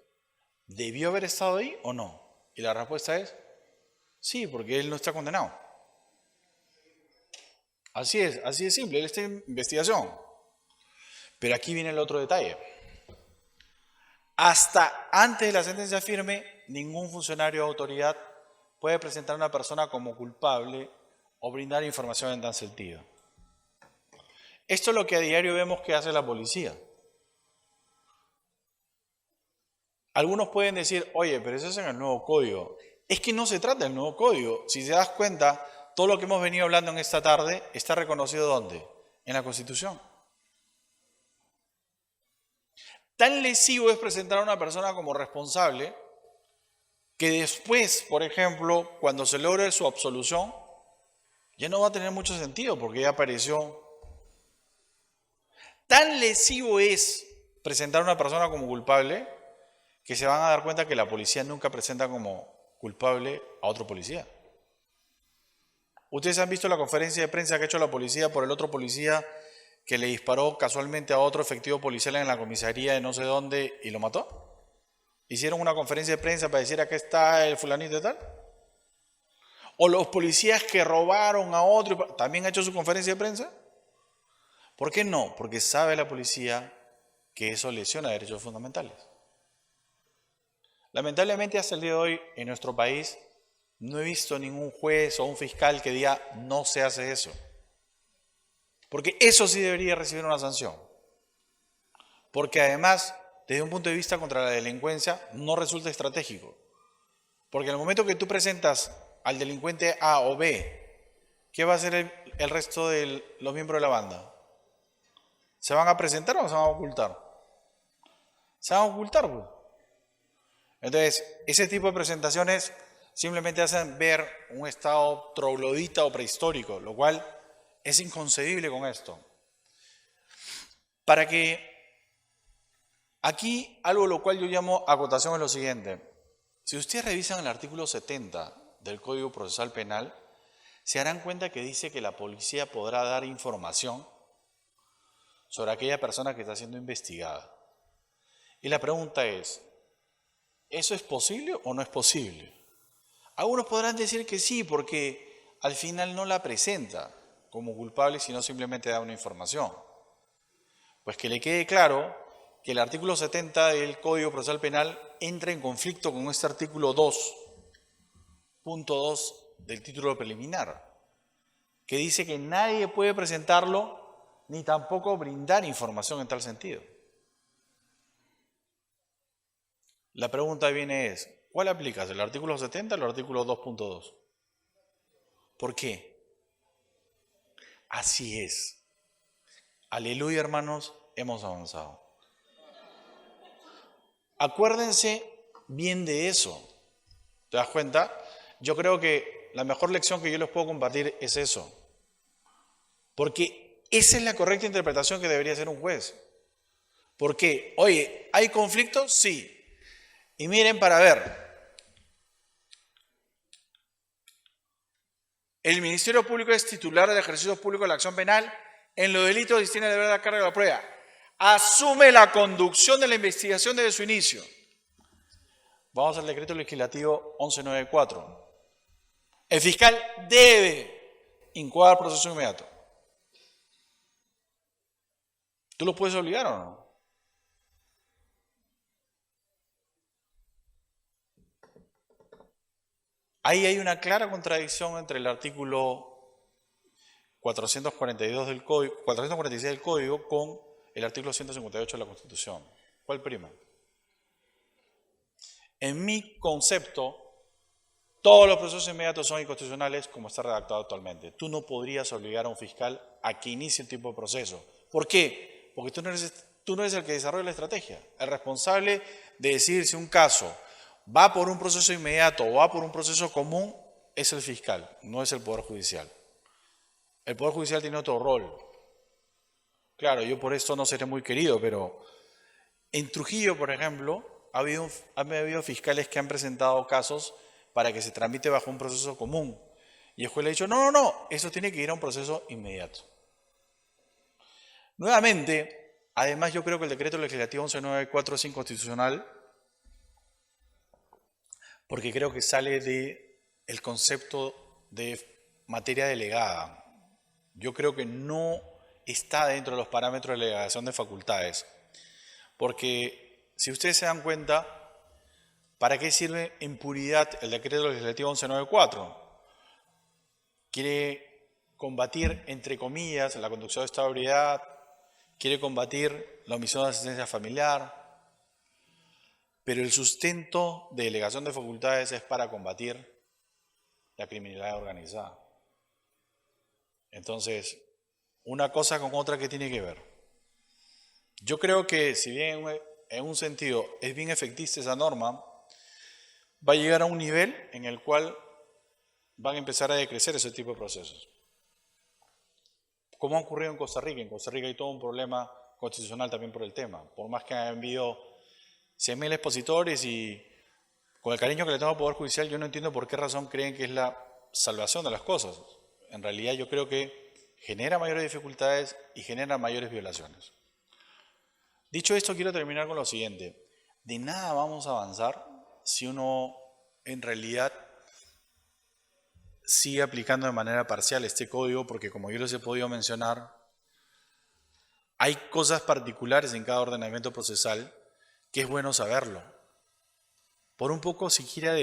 ¿debió haber estado ahí o no? Y la respuesta es, sí, porque él no está condenado. Así de simple, él está en investigación. Pero aquí viene el otro detalle. Hasta antes de la sentencia firme, ningún funcionario de autoridad puede presentar a una persona como culpable o brindar información en tal sentido. Esto es lo que a diario vemos que hace la policía. Algunos pueden decir, oye, pero eso es en el nuevo código. Es que no se trata del nuevo código. Si te das cuenta, todo lo que hemos venido hablando en esta tarde está reconocido ¿dónde? En la Constitución. Tan lesivo es presentar a una persona como responsable que después, por ejemplo, cuando se logre su absolución, ya no va a tener mucho sentido porque ya apareció. Tan lesivo es presentar a una persona como culpable que se van a dar cuenta que la policía nunca presenta como culpable a otro policía. ¿Ustedes han visto la conferencia de prensa que ha hecho la policía por el otro policía que le disparó casualmente a otro efectivo policial en la comisaría de no sé dónde y lo mató? ¿Hicieron una conferencia de prensa para decir acá está el fulanito y tal? ¿O los policías que robaron a otro también han hecho su conferencia de prensa? ¿Por qué no? Porque sabe la policía que eso lesiona derechos fundamentales. Lamentablemente hasta el día de hoy en nuestro país no he visto ningún juez o un fiscal que diga no se hace eso. Porque eso sí debería recibir una sanción. Porque además, desde un punto de vista contra la delincuencia, no resulta estratégico. Porque en el momento que tú presentas al delincuente A o B, ¿qué va a hacer el resto de los miembros de la banda? ¿Se van a presentar o se van a ocultar? Se van a ocultar, pues. Entonces, ese tipo de presentaciones simplemente hacen ver un estado troglodita o prehistórico, lo cual es inconcebible con esto. Para que aquí algo lo cual yo llamo acotación es lo siguiente. Si ustedes revisan el artículo 70 del Código Procesal Penal, se darán cuenta que dice que la policía podrá dar información sobre aquella persona que está siendo investigada. Y la pregunta es, ¿eso es posible o no es posible? Algunos podrán decir que sí, porque al final no la presenta como culpable, sino simplemente da una información. Pues que le quede claro que el artículo 70 del Código Procesal Penal entra en conflicto con este artículo 2.2 del título preliminar, que dice que nadie puede presentarlo ni tampoco brindar información en tal sentido. La pregunta viene es, ¿cuál aplicas? ¿El artículo 70 o el artículo 2.2? ¿Por qué? Así es. Aleluya, hermanos, hemos avanzado. Acuérdense bien de eso. ¿Te das cuenta? Yo creo que la mejor lección que yo les puedo compartir es eso. Porque esa es la correcta interpretación que debería hacer un juez. Porque, oye, ¿hay conflictos? Sí. Y miren para ver. El Ministerio Público es titular del ejercicio público de la acción penal. En los delitos tiene el deber de la carga de la prueba. Asume la conducción de la investigación desde su inicio. Vamos al decreto legislativo 1194. El fiscal debe incoar proceso inmediato. ¿Tú lo puedes obligar o no? Ahí hay una clara contradicción entre el artículo 442 del Código, 446 del Código con el artículo 158 de la Constitución. ¿Cuál prima? En mi concepto, todos los procesos inmediatos son inconstitucionales como está redactado actualmente. Tú no podrías obligar a un fiscal a que inicie un tipo de proceso. ¿Por qué? Porque tú no eres el que desarrolla la estrategia. El responsable de decir si un caso va por un proceso inmediato o va por un proceso común es el fiscal, no es el Poder Judicial. El Poder Judicial tiene otro rol. Claro, yo por esto no seré muy querido, pero en Trujillo, por ejemplo, ha habido fiscales que han presentado casos para que se tramite bajo un proceso común. Y el juez le ha dicho, no, eso tiene que ir a un proceso inmediato. Nuevamente, además yo creo que el decreto legislativo 1194 es inconstitucional porque creo que sale del concepto de materia delegada. Yo creo que no está dentro de los parámetros de delegación de facultades. Porque si ustedes se dan cuenta, ¿para qué sirve en puridad el decreto legislativo 1194? Quiere combatir, entre comillas, la conducción de estado de ebriedad, quiere combatir la omisión de asistencia familiar, pero el sustento de delegación de facultades es para combatir la criminalidad organizada. Entonces, una cosa con otra, ¿qué tiene que ver? Yo creo que si bien en un sentido es bien efectista esa norma, va a llegar a un nivel en el cual van a empezar a decrecer ese tipo de procesos. Como ha ocurrido en Costa Rica. En Costa Rica hay todo un problema constitucional también por el tema. Por más que hayan habido 100.000 expositores y con el cariño que le tengo al Poder Judicial, yo no entiendo por qué razón creen que es la salvación de las cosas. En realidad yo creo que genera mayores dificultades y genera mayores violaciones. Dicho esto, quiero terminar con lo siguiente. De nada vamos a avanzar si uno en realidad sigue aplicando de manera parcial este código, porque como yo les he podido mencionar, hay cosas particulares en cada ordenamiento procesal que es bueno saberlo. Por un poco siquiera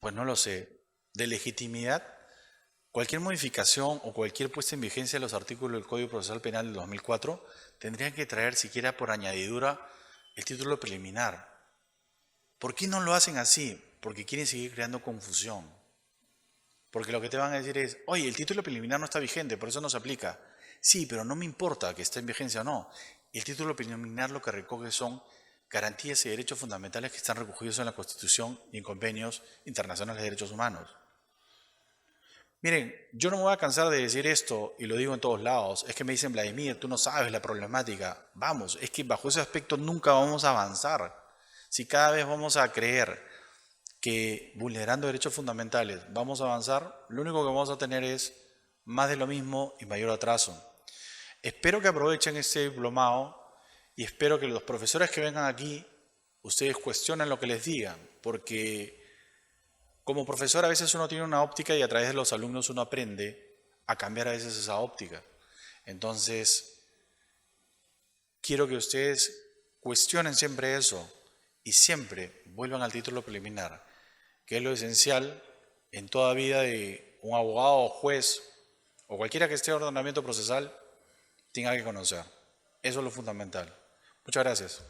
pues no lo sé, de legitimidad, cualquier modificación o cualquier puesta en vigencia de los artículos del Código Procesal Penal del 2004 tendrían que traer siquiera por añadidura el título preliminar. ¿Por qué no lo hacen así? Porque quieren seguir creando confusión. Porque lo que te van a decir es, oye, el título preliminar no está vigente, por eso no se aplica. Sí, pero no me importa que esté en vigencia o no. El título preliminar lo que recoge son garantías y derechos fundamentales que están recogidos en la Constitución y en convenios internacionales de derechos humanos. Miren, yo no me voy a cansar de decir esto, y lo digo en todos lados, es que me dicen, Vladimir, tú no sabes la problemática. Vamos, es que bajo ese aspecto nunca vamos a avanzar. Si cada vez vamos a creer que vulnerando derechos fundamentales vamos a avanzar, lo único que vamos a tener es más de lo mismo y mayor atraso. Espero que aprovechen este diplomado y espero que los profesores que vengan aquí, ustedes cuestionen lo que les digan, porque como profesor a veces uno tiene una óptica y a través de los alumnos uno aprende a cambiar a veces esa óptica. Entonces, quiero que ustedes cuestionen siempre eso y siempre vuelvan al título preliminar, que es lo esencial en toda vida de un abogado o juez o cualquiera que esté en ordenamiento procesal tenga que conocer. Eso es lo fundamental. Muchas gracias.